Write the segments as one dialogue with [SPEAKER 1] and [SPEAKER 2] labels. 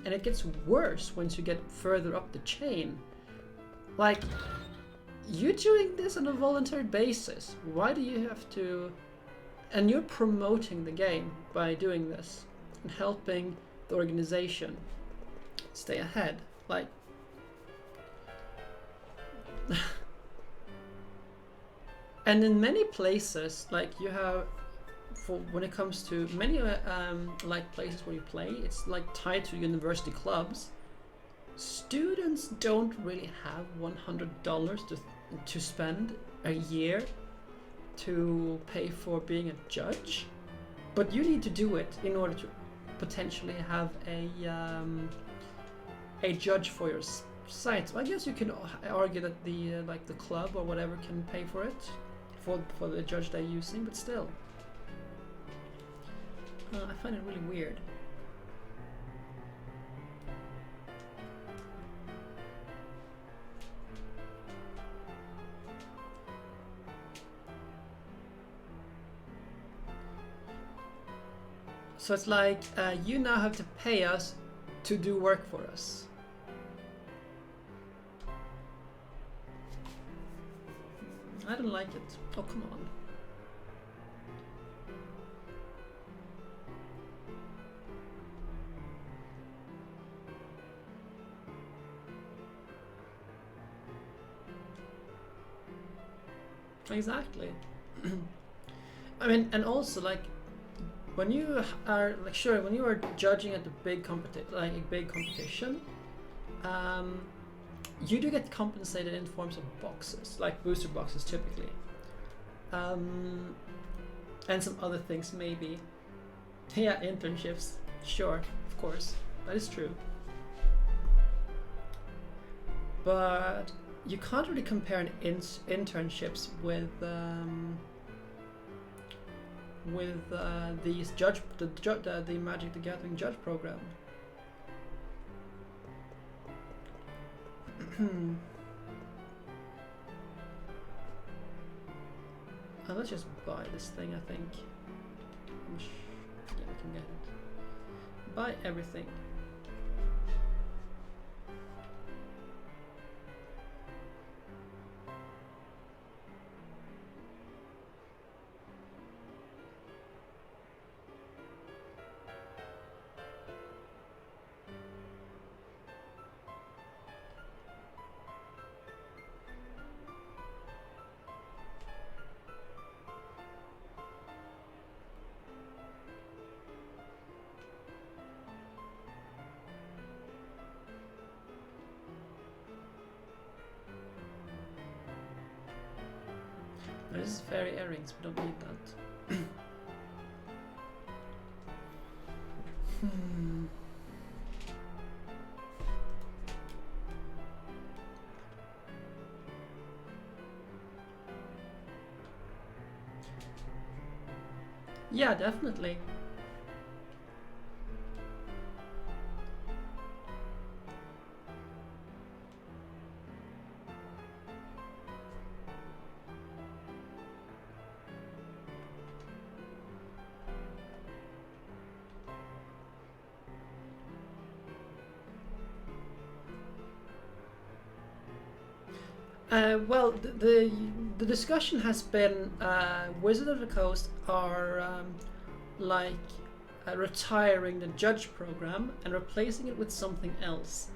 [SPEAKER 1] and it gets worse once you get further up the chain. Like, you're doing this on a voluntary basis. Why do you have to... And you're promoting the game by doing this and helping the organization stay ahead. Like... And in many places, like you have, for when it comes to many like places where you play, it's like tied to university clubs. Students don't really have $100 to spend a year to pay for being a judge, but you need to do it in order to potentially have a judge for your site. So I guess you can argue that the like the club or whatever can pay for it. For the judge they're using, but still. I find it really weird. So it's like, you now have to pay us to do work for us. I don't like it. Oh, come on. Exactly. I mean, and also like when you are like, sure, when you are judging at the big competition, you do get compensated in forms of boxes, like booster boxes typically, and some other things maybe. Yeah, internships, sure, of course, that is true. But you can't really compare internships with these the Magic the Gathering judge program. Let's just buy this thing, I think. Yeah, I can get it. Buy everything. This is fairy earrings, we don't need that. Yeah, definitely. Well, the discussion has been Wizard of the Coast are retiring the judge program and replacing it with something else,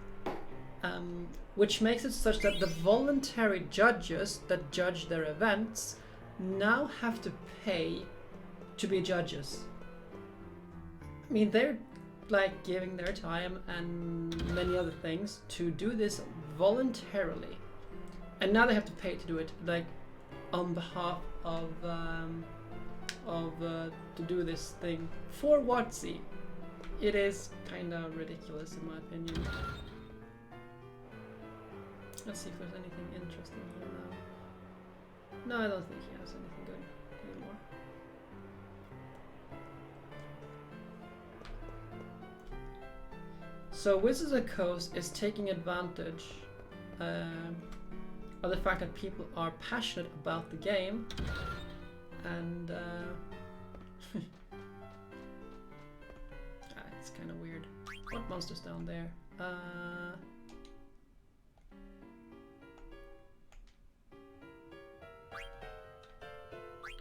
[SPEAKER 1] which makes it such that the voluntary judges that judge their events now have to pay to be judges. I mean, they're like giving their time and many other things to do this voluntarily. And now they have to pay to do it, like, on behalf of to do this thing for WotC. It is kind of ridiculous, in my opinion. Let's see if there's anything interesting here now. No, I don't think he has anything good anymore. So Wizards of the Coast is taking advantage of the fact that people are passionate about the game, and it's kind of weird. What monsters down there.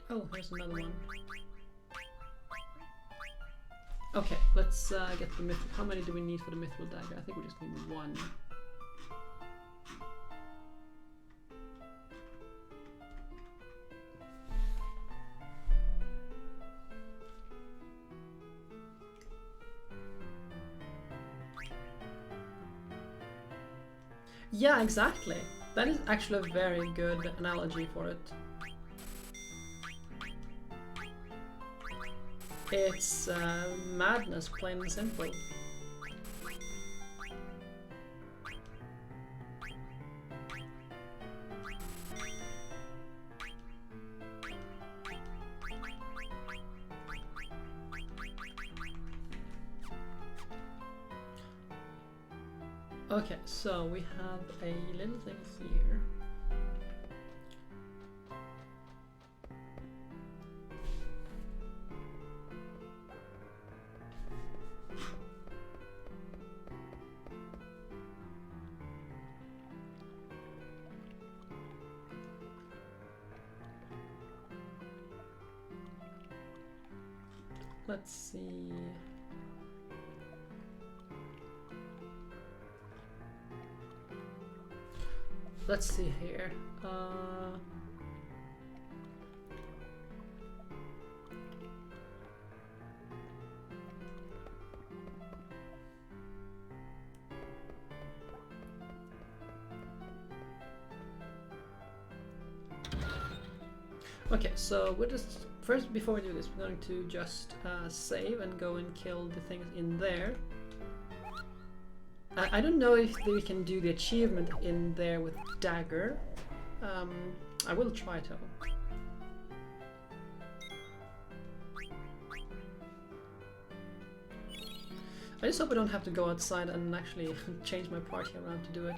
[SPEAKER 1] Oh, here's another one. Okay, let's get the myth. How many do we need for the mithril dagger? I think we just need one. Yeah, exactly. That is actually a very good analogy for it. It's madness, plain and simple. Okay, so we have a little thing here. Let's see. Let's see here. Okay, so we're just first before we do this, we're going to just save and go and kill the things in there. I don't know if we can do the achievement in there with dagger. I will try to. I just hope I don't have to go outside and actually change my party around to do it.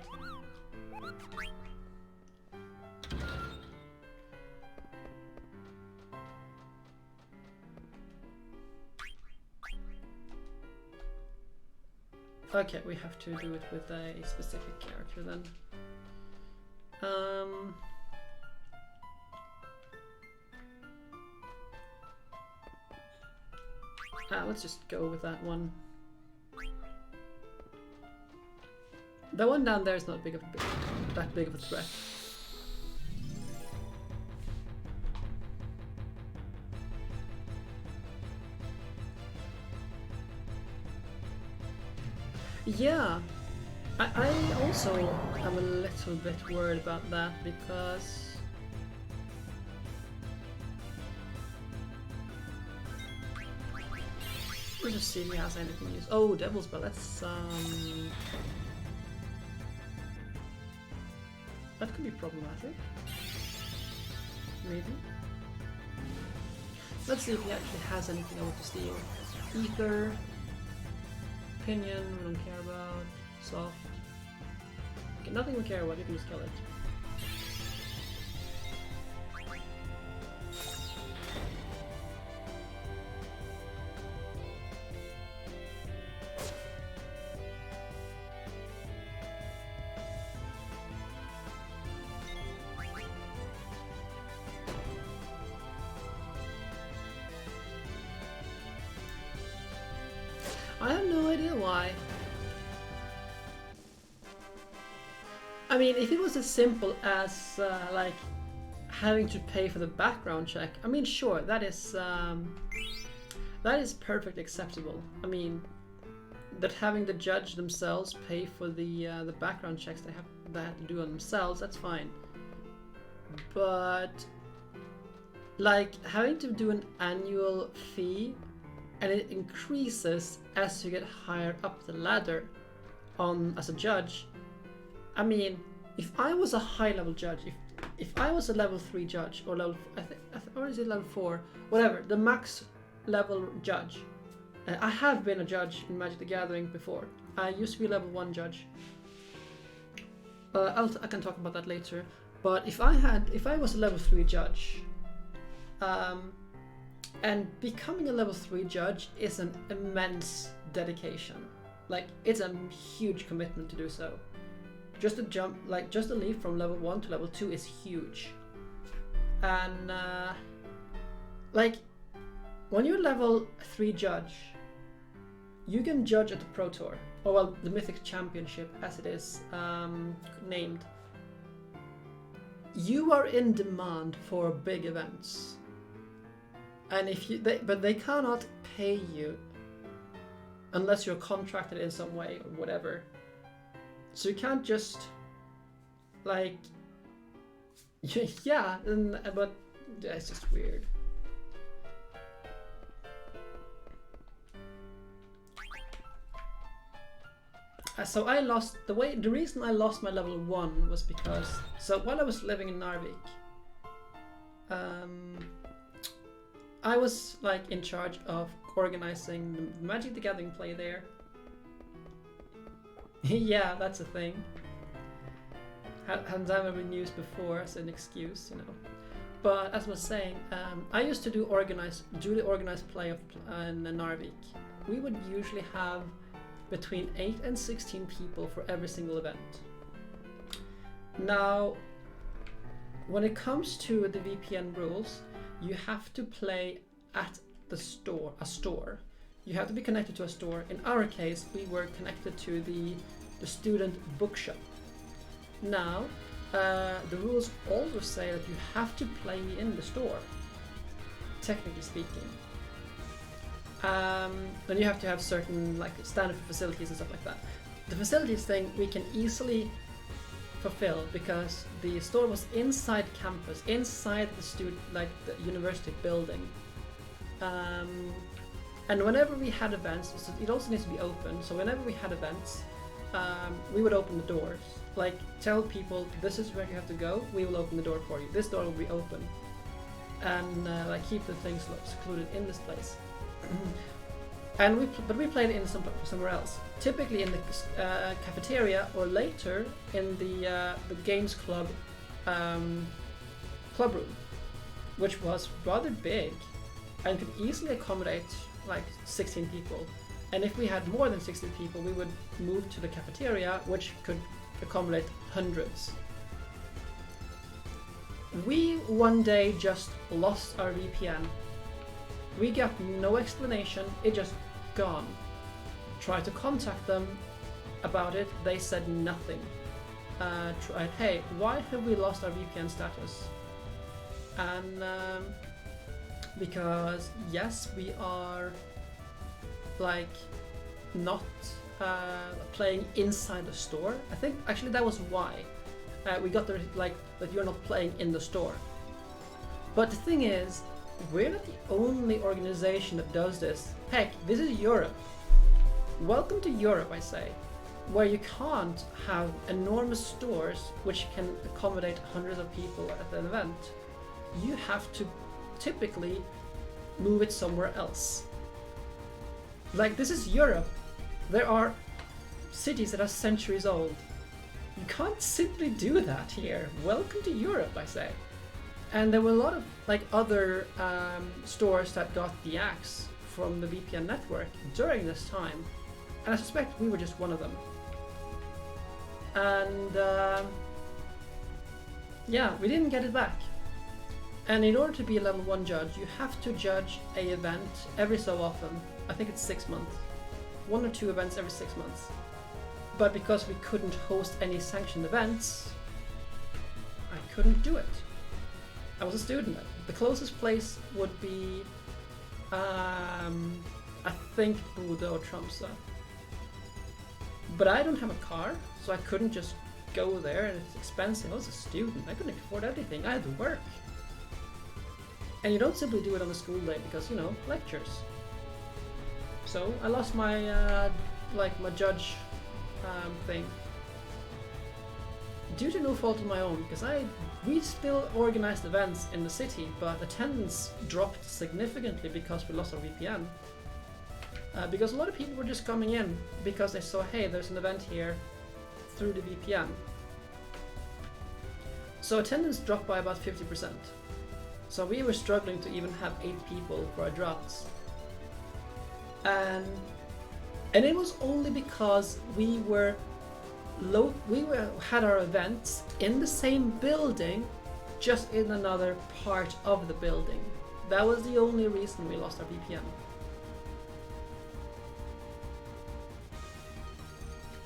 [SPEAKER 1] Okay, we have to do it with a specific character then. Let's just go with that one. The one down there is not that big of a threat. Yeah, I also am a little bit worried about that because we'll just see if he has anything to use. Oh, Devil's Bell, that's that could be problematic. Maybe. Let's see if he actually has anything I want to steal. Ether. Opinion, we don't care about. Soft. Okay, nothing we care about, you can just kill it. I have no idea why. I mean, if it was as simple as like having to pay for the background check, I mean, sure, that is perfectly acceptable. I mean, that having the judge themselves pay for the background checks they have to do on themselves, that's fine. But like having to do an annual fee, and it increases as you get higher up the ladder as a judge. I mean, if I was a high level judge, if I was a level 3 judge, or level, or is it level 4, whatever, the max level judge. I have been a judge in Magic the Gathering before. I used to be a level 1 judge. I can talk about that later. But if I was a level 3 judge, and becoming a level 3 judge is an immense dedication. like it's a huge commitment to do so. Just to jump, like just to leap from level 1 to level 2 is huge. And like when you're level 3 judge, you can judge at the Pro Tour, or well, the Mythic Championship as it is named. You are in demand for big events, and but they cannot pay you unless you're contracted in some way or whatever. So you can't just like yeah, but it's just weird. So I lost the reason I lost my level 1 was because while I was living in Narvik, I was like in charge of organizing the Magic the Gathering play there. Yeah, that's a thing. Hadn't ever been used before as an excuse, you know. But as I was saying, I used to do the organized play in Narvik. We would usually have between 8 and 16 people for every single event. Now, when it comes to the VPN rules, you have to play at a store. You have to be connected to a store. In our case, we were connected to the student bookshop. Now, the rules also say that you have to play in the store, technically speaking. Then you have to have certain like standard facilities and stuff like that. The facilities thing we can easily fulfill because the store was inside campus, inside the university building. And whenever we had events, so it also needs to be open. So whenever we had events, we would open the doors. Like tell people this is where you have to go. We will open the door for you. This door will be open, and like keep the things secluded in this place. And we played it in somewhere else. Typically in the cafeteria, or later in the games club room, which was rather big and could easily accommodate like 16 people. And if we had more than 16 people, we would move to the cafeteria, which could accommodate hundreds. We one day just lost our VPN. We got no explanation, it just gone. Tried to contact them about it, they said nothing. Tried, hey, why have we lost our VPN status? And because yes, we are like not playing inside the store. I think actually that was why we got the like that you're not playing in the store. But the thing is, we're not the only organization that does this. Heck, this is Europe. Welcome to Europe, I say, where you can't have enormous stores which can accommodate hundreds of people at an event. You have to typically move it somewhere else. Like, this is Europe. There are cities that are centuries old. You can't simply do that here. Welcome to Europe, I say. And there were a lot of like other stores that got the axe from the VPN network during this time, and I suspect we were just one of them. And yeah, we didn't get it back. And in order to be a level 1 judge, you have to judge an event every so often. I think it's 6 months. 1 or 2 events every 6 months. But because we couldn't host any sanctioned events, I couldn't do it. I was a student. The closest place would be, I think, Bodø or Tromsø. But I don't have a car, so I couldn't just go there, and it's expensive. I was a student. I couldn't afford anything. I had to work. And you don't simply do it on a school day because, you know, lectures. So I lost my my judge thing due to no fault of my own, because we still organized events in the city, but attendance dropped significantly because we lost our VPN. Because a lot of people were just coming in because they saw, hey, there's an event here through the VPN. So attendance dropped by about 50%. So we were struggling to even have 8 people for our drafts. And And it was only because we had our events in the same building, just in another part of the building. That was the only reason we lost our VPN.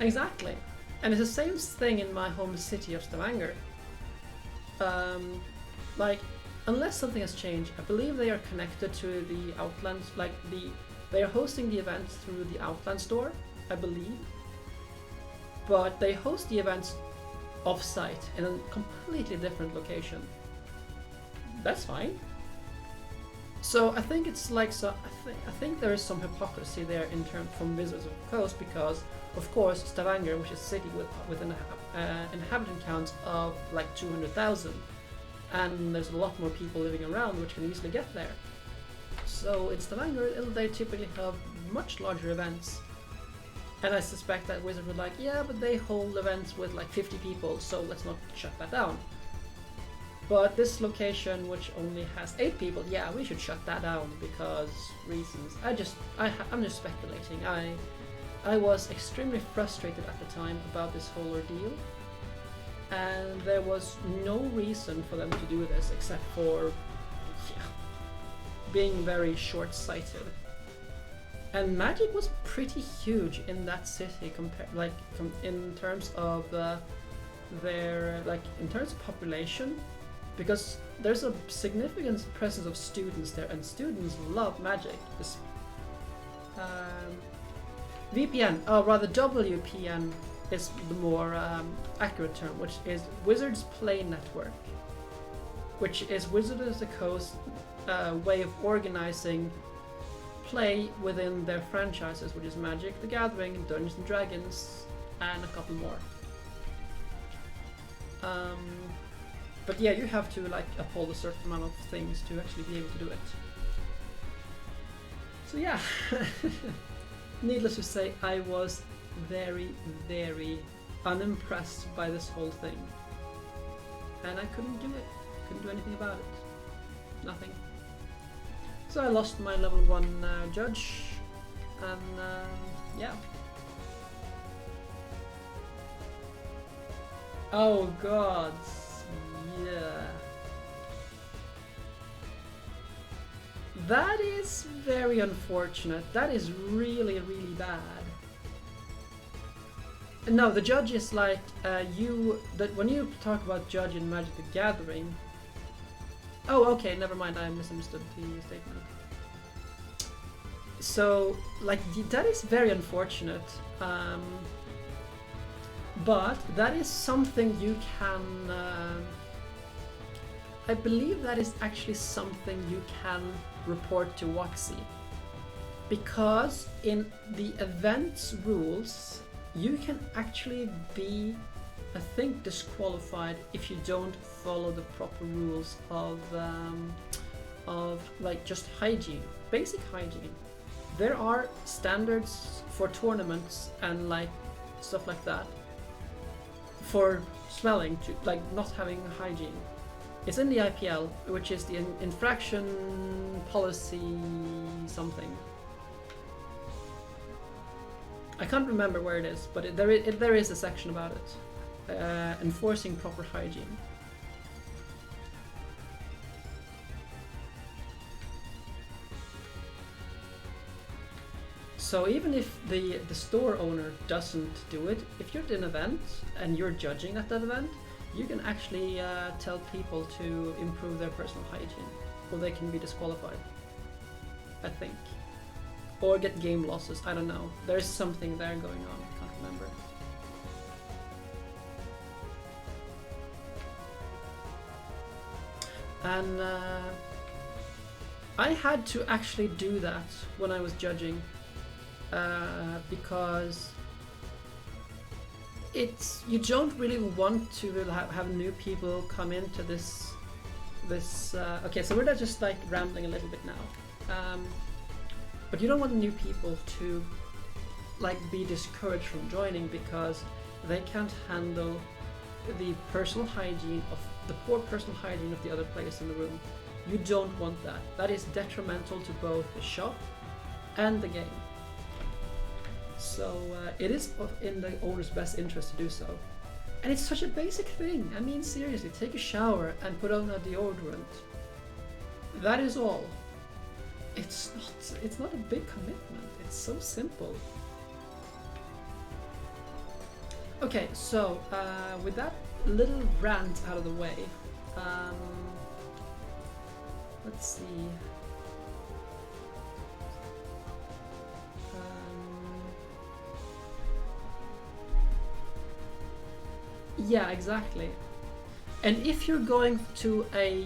[SPEAKER 1] Exactly. And it's the same thing in my home city of Stavanger. Like, unless something has changed, I believe they are connected to the Outland, they are hosting the events through the Outland store, I believe. But they host the events off-site in a completely different location. That's fine. So I think it's like, I think there is some hypocrisy there in terms from Wizards of the Coast, because of course Stavanger, which is a city with an inhabitant count of like 200,000, and there's a lot more people living around which can easily get there. So in Stavanger, they typically have much larger events. And I suspect that Wizard would like, yeah, but they hold events with like 50 people, so let's not shut that down. But this location, which only has 8 people, yeah, we should shut that down because reasons. I'm just speculating. I was extremely frustrated at the time about this whole ordeal, and there was no reason for them to do this except for being very short-sighted. And Magic was pretty huge in that city, in terms of in terms of population, because there's a significant presence of students there, and students love Magic. VPN, rather WPN is the more accurate term, which is Wizards Play Network, which is Wizards of the Coast way of organizing play within their franchises, which is Magic the Gathering, Dungeons and Dragons, and a couple more. But yeah, you have to like uphold a certain amount of things to actually be able to do it. So yeah, needless to say, I was very, very unimpressed by this whole thing, and I couldn't do it. Couldn't do anything about it. Nothing. So I lost my level 1 judge, and yeah. Oh god, yeah. That is very unfortunate. That is really, really bad. No, the judge is like when you talk about judge in Magic the Gathering. Oh, okay, never mind, I misunderstood the statement. So, like, that is very unfortunate, but that is something you can, I believe that is actually something you can report to WotC, because in the events rules, you can actually be, I think, disqualified if you don't follow the proper rules of like just hygiene, basic hygiene. There are standards for tournaments and like stuff like that for smelling, to like not having hygiene. It's in the IPL, which is the infraction policy something. I can't remember where it is, but there is a section about it. Enforcing proper hygiene. So even if the store owner doesn't do it, if you're at an event and you're judging at that event, you can actually tell people to improve their personal hygiene, or they can be disqualified, I think. Or get game losses, I don't know. There's something there going on, I can't remember. And I had to actually do that when I was judging, because you don't really want to have new people come into this. Okay, so we're just like rambling a little bit now, but you don't want new people to like be discouraged from joining because they can't handle the personal hygiene of the poor personal hygiene of the other players in the room. You don't want that. That is detrimental to both the shop and the game. So it is in the owner's best interest to do so. And it's such a basic thing. I mean, seriously, take a shower and put on a deodorant. That is all. It's not a big commitment. It's so simple. Okay, so with that little rant out of the way, let's see. Yeah, exactly. And if you're going to a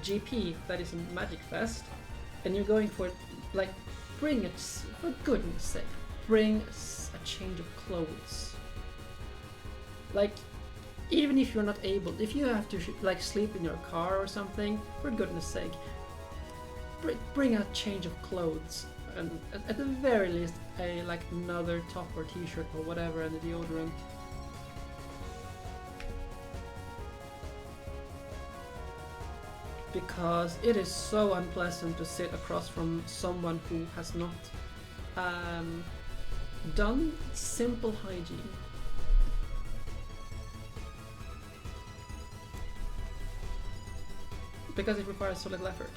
[SPEAKER 1] GP that is a Magic Fest, and you're going for like, bring it, for goodness sake, bring a change of clothes. Like, even if you're not able, if you have to like sleep in your car or something, for goodness sake, bring a change of clothes, and at the very least, like another top or t-shirt or whatever, and a deodorant. Because it is so unpleasant to sit across from someone who has not done simple hygiene. Because it requires so little effort.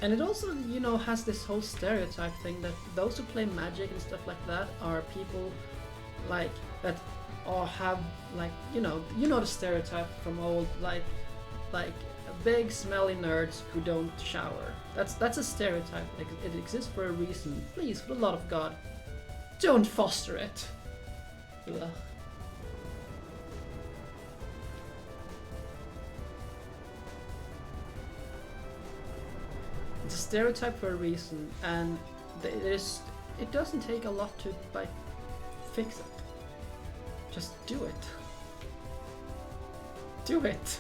[SPEAKER 1] And it also, you know, has this whole stereotype thing that those who play Magic and stuff like that are people like that, or have like, you know the stereotype from old, like big smelly nerds who don't shower. That's a stereotype. Like, it exists for a reason. Please, for the love of God, don't foster it. Ugh. It's a stereotype for a reason, and it doesn't take a lot to like fix it. Just do it. Do it.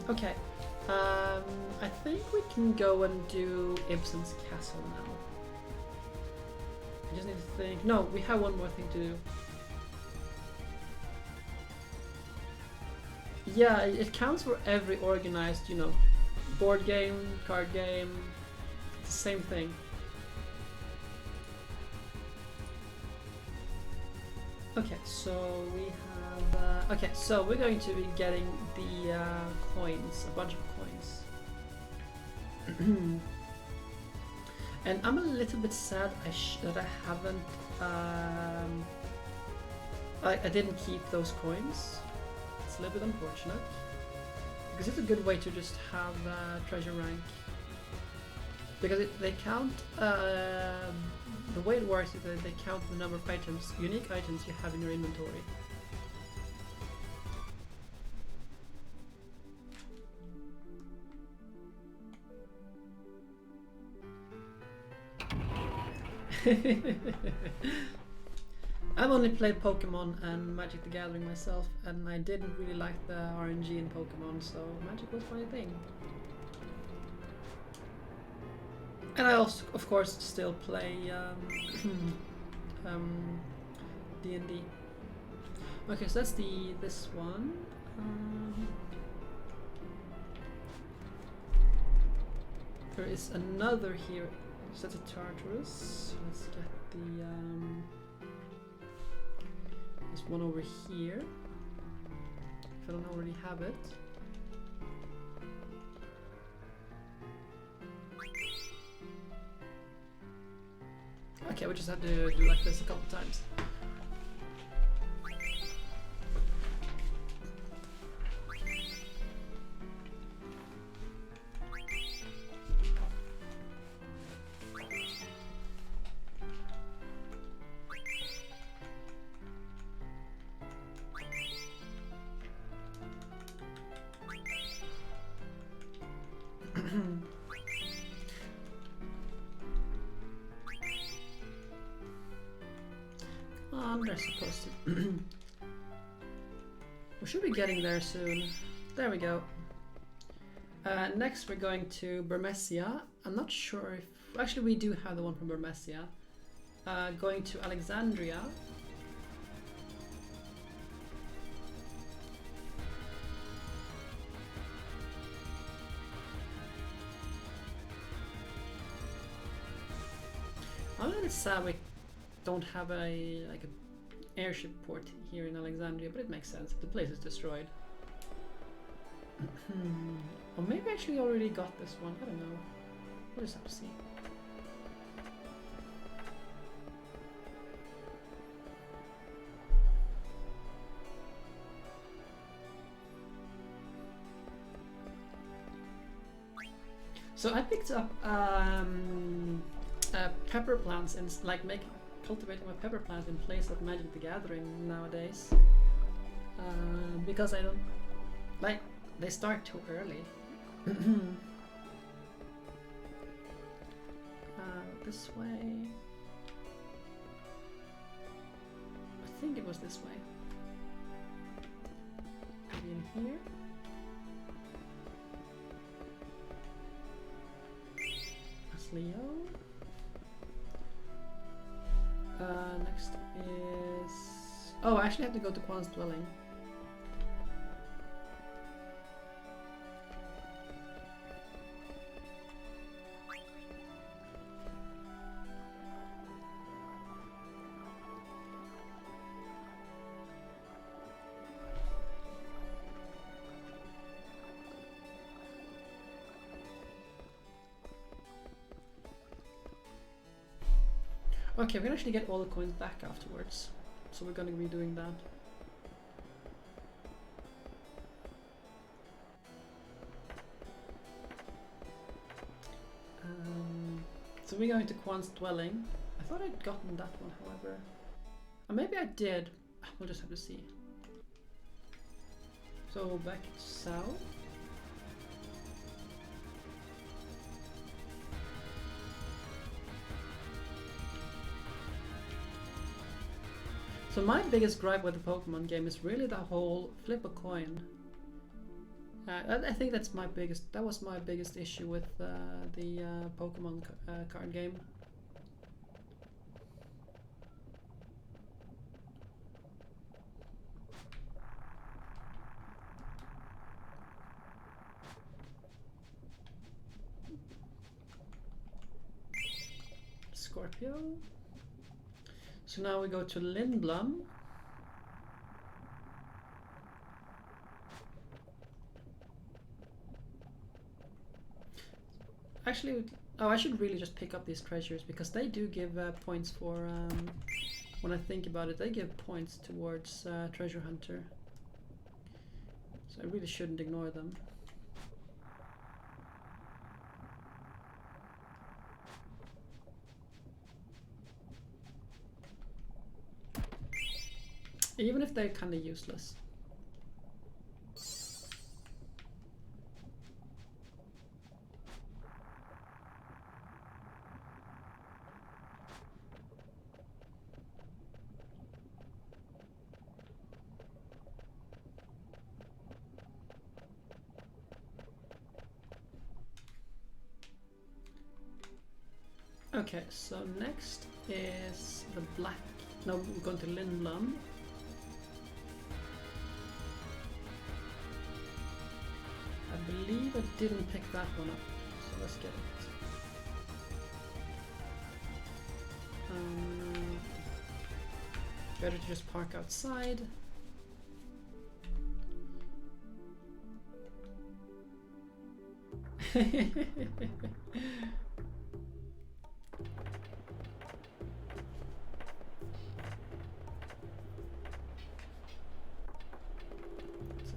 [SPEAKER 1] Okay. I think we can go and do Ibsen's castle now. I just need to think. No, we have one more thing to do. Yeah, it counts for every organized, you know, board game, card game. It's the same thing. Okay, so we have. Okay, so we're going to be getting the coins, a bunch of coins. And I'm a little bit sad that I haven't. I didn't keep those coins. It's a little bit unfortunate, because it's a good way to just have treasure rank. Because they count. The way it works is that they count the number of items, unique items you have in your inventory. I've only played Pokemon and Magic the Gathering myself, and I didn't really like the RNG in Pokemon, so Magic was my thing. And I also, of course, still play D&D. Okay, so that's this one. There is another here. So that's a Tartarus. Let's get the this one over here. If I don't already have it. Okay, we just have to do like this a couple times. They're supposed to. We should be getting there soon. There we go. Next we're going to Burmecia. I'm not sure if... Actually, we do have the one from Burmecia. Going to Alexandria. I'm a little sad we don't have a airship port here in Alexandria, but it makes sense. The place is destroyed. Or maybe I actually already got this one. I don't know. We'll just have to see. So I picked up pepper plants and cultivating my pepper plant in place of Magic the Gathering nowadays, because I don't like they start too early. This way. I think it was this way. Maybe in here. Leo. Next is... Oh, I actually have to go to Quan's dwelling. Okay, we can actually get all the coins back afterwards, so we're gonna be doing that. So we're going to Quan's dwelling. I thought I'd gotten that one, however. Or maybe I did. We'll just have to see. So back south. So my biggest gripe with the Pokemon game is really the whole flip a coin. I think that was my biggest issue with the Pokemon card game. Scorpio. So now we go to Lindblom. Actually, oh, I should really just pick up these treasures because they do give points for, when I think about it, they give points towards Treasure Hunter. So I really shouldn't ignore them. Even if they're kind of useless. Okay, so next is the black. No, we're going to Lindblom. I believe I didn't pick that one up, so let's get it. Better to just park outside. So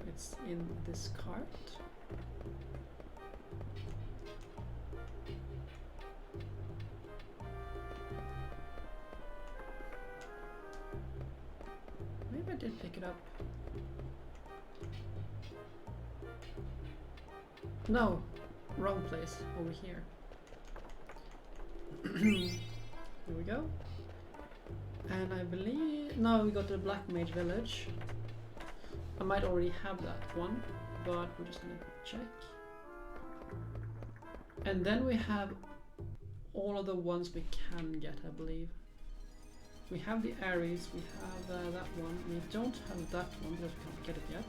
[SPEAKER 1] it's in this cart. Maybe I did pick it up. No, wrong place, over here. Here we go. And I believe... No, we go to the Black Mage Village. I might already have that one, but we're just gonna check. And then we have all of the ones we can get, I believe. We have the Aries, we have that one. We don't have that one because we can't get it yet.